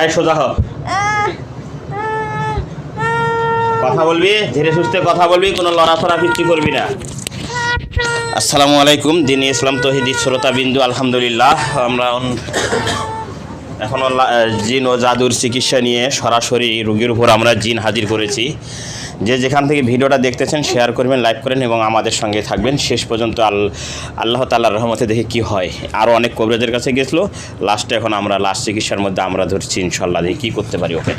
এই সোজা হ, কথা বলবি, ধীরে সুস্থে কথা বলবি, কোনো লড়াফড়া কিচ্ছু করবি না। আসসালামু আলাইকুম দিনী ইসলাম তৌহিদি শ্রোতাবিন্দু, আলহামদুলিল্লাহ আমরা এখনও জিন ও জাদুর চিকিৎসা নিয়ে সরাসরি রোগীর উপর আমরা জিন হাজির করেছি। যে যেখান থেকে ভিডিওটা দেখতেছেন শেয়ার করবেন, লাইক করেন এবং আমাদের সঙ্গে থাকবেন শেষ পর্যন্ত। আল্লাহ তাআলার রহমতে দেখে কি হয়। আরও অনেক কবরেজের কাছে গেছিলো, লাস্টে এখন আমরা লাস্ট চিকিৎসার মধ্যে আমরা ধরছি ইনশাল্লাহ, দেখি কী করতে পারি ওকে।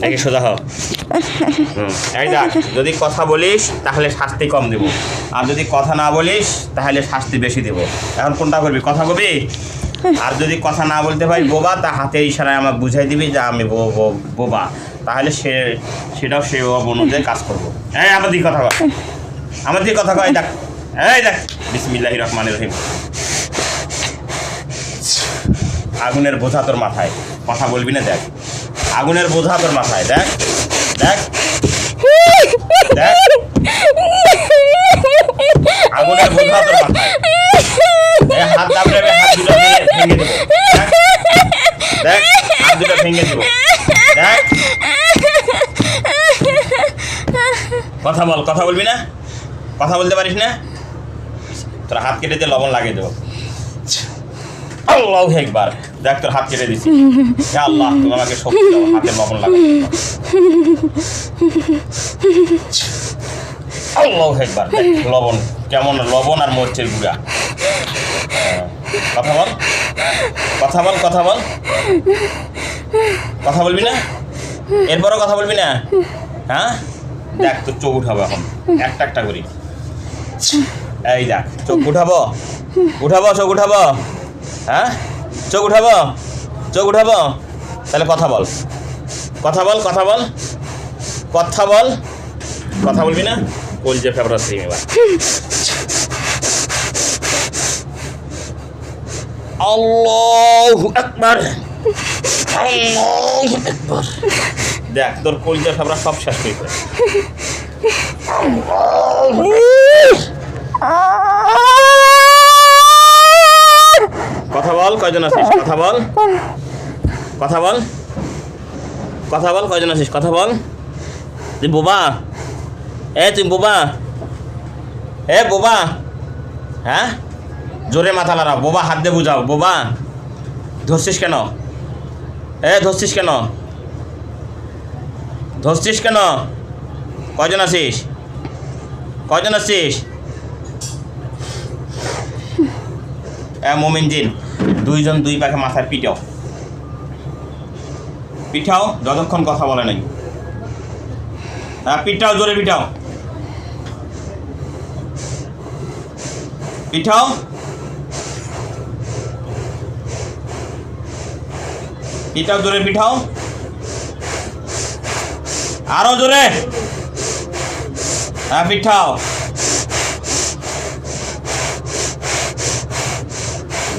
দেখি সোজা হ, এই দেখ, যদি কথা বলিস তাহলে শাস্তি কম দেব, আর যদি কথা না বলিস তাহলে শাস্তি বেশি দেব। এখন কোনটা করবি, কথা বলবি? আর যদি কথা না বলতে পারি বোবা, তা হাতের ইশারায় আমাকে বুঝাই দিবি যে আমি বোবা, তাহলে সেটাও সে অনুযায়ী কাজ করবো। হ্যাঁ, আমার দিকে কথা বল, আমার দিকে কথা কয়। দেখ, এই দেখ, বিসমিল্লাহির রহমানির রহিম। আগুনের বোঝা তোর মাথায়, কথা বলবি না। দেখ, আগুনের বোঝা তোর মাথায়, দেখ দেখ দেখ, আগুনের বোঝা তোর মাথায়। হাত দাবলে, হাত দুটো ভেঙে দেবো। দেখ, হাত দুটো ভেঙে দেবো। দেখ, কথা বল, কথা বলবি না, কথা বলতে পারিস না, তোর হাত কেটে দিয়ে লবণ লাগিয়ে দেবো। আল্লাহু আকবার, দেখ তোর হাত কেটে দিছি। হে আল্লাহ, তুমি আমাকে শক্তি দাও, হাতে লবণ লাগাও। আল্লাহু আকবার, দেখ লবণ কেমন, লবণ আর মরিচের গুঁড়া। কথা বল, কথা বল, কথা বল, কথা বলবি না, এরপরও কথা বলবি না। হ্যাঁ, দেখ তোর চোখ উঠাবো এখন একটা একটা করি। এই দেখ, চোখ উঠাবো, উঠাবো, চোখ উঠাবো। হ্যাঁ, চোখ উঠাবো, চোখ উঠাবো। তাহলে কথা বল, কথা বল, কথা বল, কথা বল, কথা বলবি না। কলজে ফেবরাস দিই এবার। আল্লাহু আকবার, আল্লাহু আকবার। দেখ তোর কলজে ফেবরাস সব শেষ হয়ে গেছে। কথা বল, কয়জন আছিস? কথা বল, কথা বল, কথা বল, কয়জন আছিস? কথা বল। তুই বোবা? তুই বোবা? বোবা? হ্যাঁ, জোরে মাথা লাড়াও। বোবা, হাত দিয়ে বুঝাও। বোবা, ধরছিস কেন? ধরছিস কেন? ধরছিস কেন? কয়জন আছিস? কয়জন আছিস? মোমিন জিন, দুইজন দুই পাখে মাথায় পিটাও, পিঠাও যতক্ষণ কথা বলে নাই। পিঠাও, জোরে পিঠাও, পিঠাও, পিঠাও, জোরে পিঠাও, আরো জোরে। পিঠাও।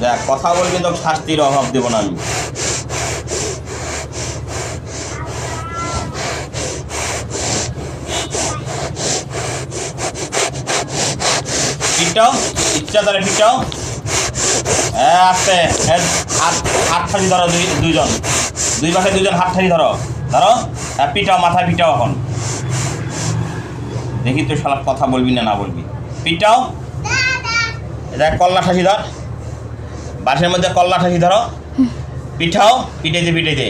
দেখ, কথা বলবি তো শাস্তির অভাব দেব না আমি। পিটাও, ইচ্ছা ধরে পিটাও। আস্তে, হাত ঠাড়ি ধরো, দুইজন দুই পাশে দুইজন হাত ঠাড়ি ধরো, ধরো। পিটাও, মাথায় পিটাও। এখন দেখি তুই শালা কথা বলবি না, না বলবি। পিটাও। দেখ, কল্লা ঠাসি ধর, বাঁশের মধ্যে কল্লা ঠাসি ধরো। পিঠাও, পিটাইতে পিটাইতে।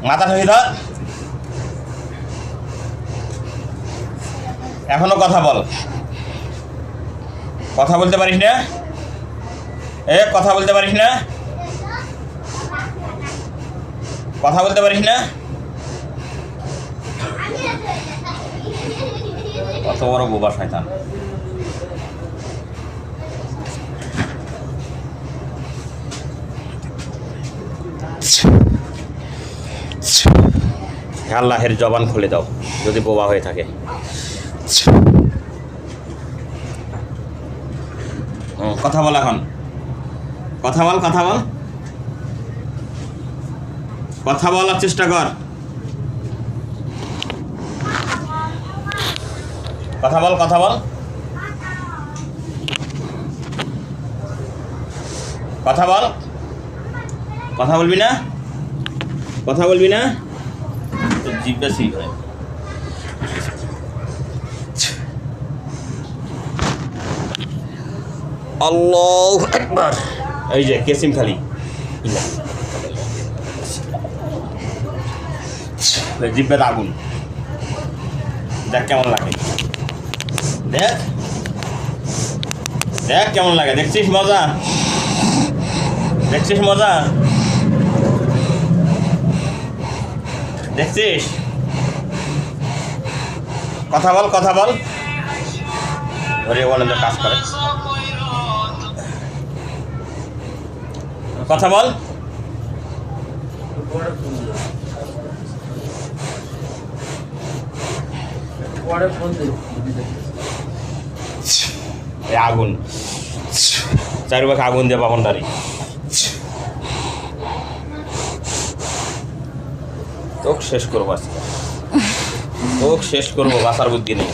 মাথা ঠাসি ধর। এখনো কথা বল, কথা বলতে পারিস না? কথা বলতে পারিস না? কথা বলতে পারিস না? কত বড় বোবা শয়তান। আল্লাহের জবান খুলে দাও যদি বোবা হয়ে থাকে। কথা বল, এখন কথা বল, কথা বল, কথা বলার চেষ্টা কর। কথা বল, কথা বল, কথা বল। কথা বলবি না? কথা বলবি না? জিভটা ঠিক হয়। আল্লাহু আকবার। এই যে কেসিম খালি জিভে আগুন। দেখ কেমন লাগে, দেখ দেখ কেমন লাগে। দেখছিস মজা? দেখছিস মজা? দেখছিস? কথা বল, কথা বল। ধরে বলেন তো কাজ করে। কথা বল। আগুন চারিপাখ আগুন দিয়ে বাপনদারি। তোক শেষ করবো আজকে, তোক শেষ করবো, বাঁচার বুদ্ধি নেই।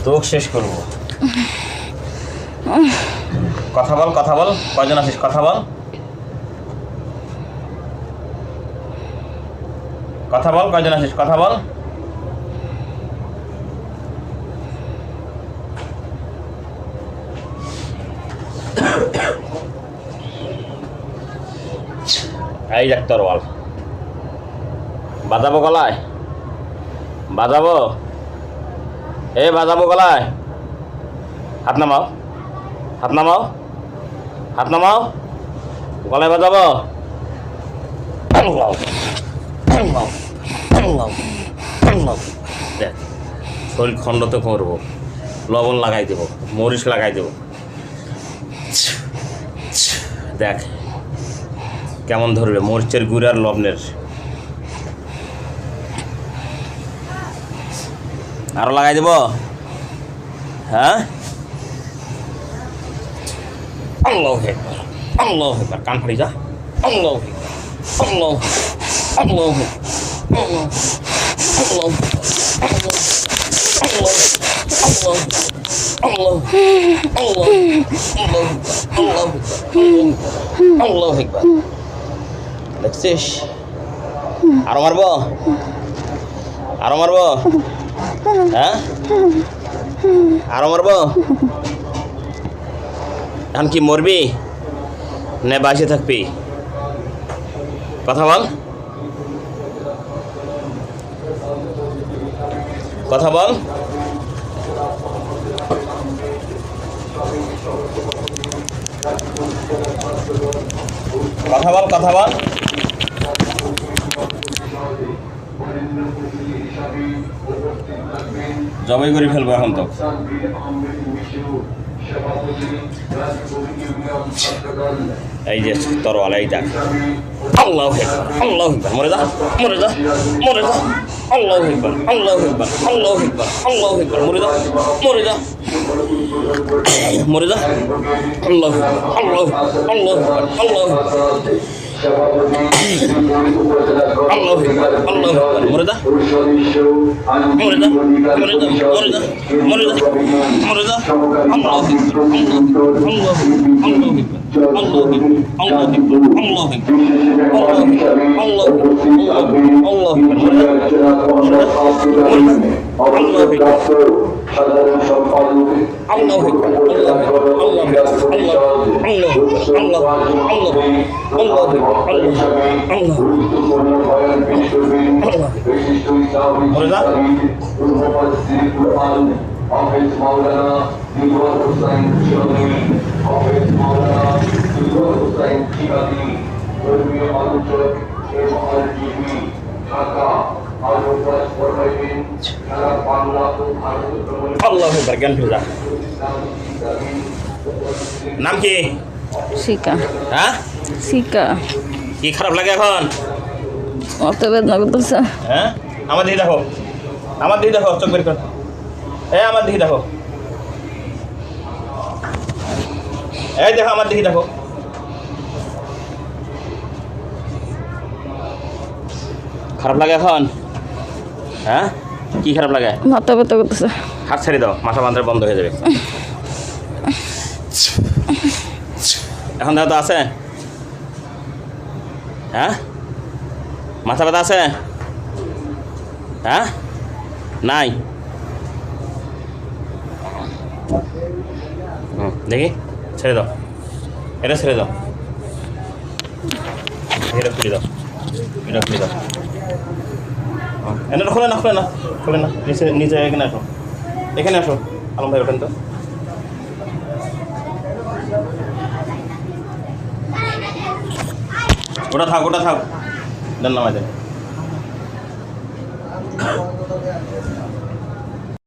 তোক শেষ করবো। কথা বল, কথা বল। কয়জন আছিস? কথা বল, কথা বল। কয়জন আছিস? কথা বল। এই দেখ তরোয়াল বাজাবো গলায়, বাজাবো। বাজাবো গলায়। হাত নামাও, হাত নামাও, হাত নামাও। গলায় বাজাবো। দেখ শরীর খণ্ড তো করবো, লবণ লাগাই দেবো, মরিচ লাগাই দেবো। দেখ কেমন ধরবে মরিচের গুঁড়ো আর লবণের। আরো লাগাই দেব। হ্যাঁ, আল্লাহু আকবার, আল্লাহু আকবার। কান ফাড়ি যা। আল্লাহু আকবার, আল্লাহু আল্লাহু আল্লাহু আল্লাহু আল্লাহু আকবার। দেখছিস? আরো মারবো, আরো মারবো। হ্যাঁ, আরো মারবো। এখন কি মরবি না বাঁচে থাকবি? কথা বল, কথা বল। কথা বল, কথা বল। জবাই করে ফেলবো এখন তো। এই যে তরোয়াল, এই দেখ। আল্লাহু আকবার, আল্লাহু আকবার। মরে যা, মরে যা, মরে যা। আল্লাহু আকবার, আল্লাহু আকবার, আল্লাহু আকবার, আল্লাহু আকবার। মরে যা, মরে যা, মরে যা। আল্লাহু আকবার, আল্লাহু আকবার, আল্লাহু আকবার, আল্লাহু আকবার। আল্লাহু আকবার, আল্লাহু আকবার। মরে যা, মরে যা, মরে যা, মরে যা, মরে যা, মরে যা। আল্লাহু আকবার, আল্লাহু আকবার, আল্লাহু আকবার, আল্লাহু আকবার, আল্লাহু আকবার, আল্লাহু আকবার, আল্লাহু আকবার, আল্লাহু আকবার। মরে যা, মরে যা, মরে যা। আল্লাহু আকবার, সাধারণ সম্পাদক। আল্লাহু আকবার, আল্লাহু আকবার, আল্লাহু আকবার, আল্লাহু আকবার, আল্লাহু আকবার, আল্লাহু আকবার। জ্ঞান ফিরে যা। নাম কি? শিকা। হ্যাঁ, শিকা। কি খারাপ লাগে এখন? অত বেদনা করতেছে। হ্যাঁ, আমার দিকে দেখো, আমার দিকে দেখো, চোখ বের কর। আমার দিকে দেখো, এই দেখো, আমার দিকে দেখো। খারাপ লাগে এখন? হ্যাঁ, কি খারাপ লাগে? মাথা ব্যথা করতেছে। হাত ছেড়ে দাও, মাথা বাঁধা বন্ধ হয়ে যাবে। এখন দেখো তো আছে? হ্যাঁ মাথা ব্যথা আছে? হ্যাঁ নাই। দেখি ছেড়ে দাও, এটা ছেড়ে দাও, এটা খুলে দাও, এটা খুলে দাও। এটা খোলে না, খোলে না, খোলে না, নিচে নিচে এখানে আসো, এখানে আসো। আলম ভাই ওঠেন তো। ওটা থাক, ওটা থাক, দেন নামাই দেন।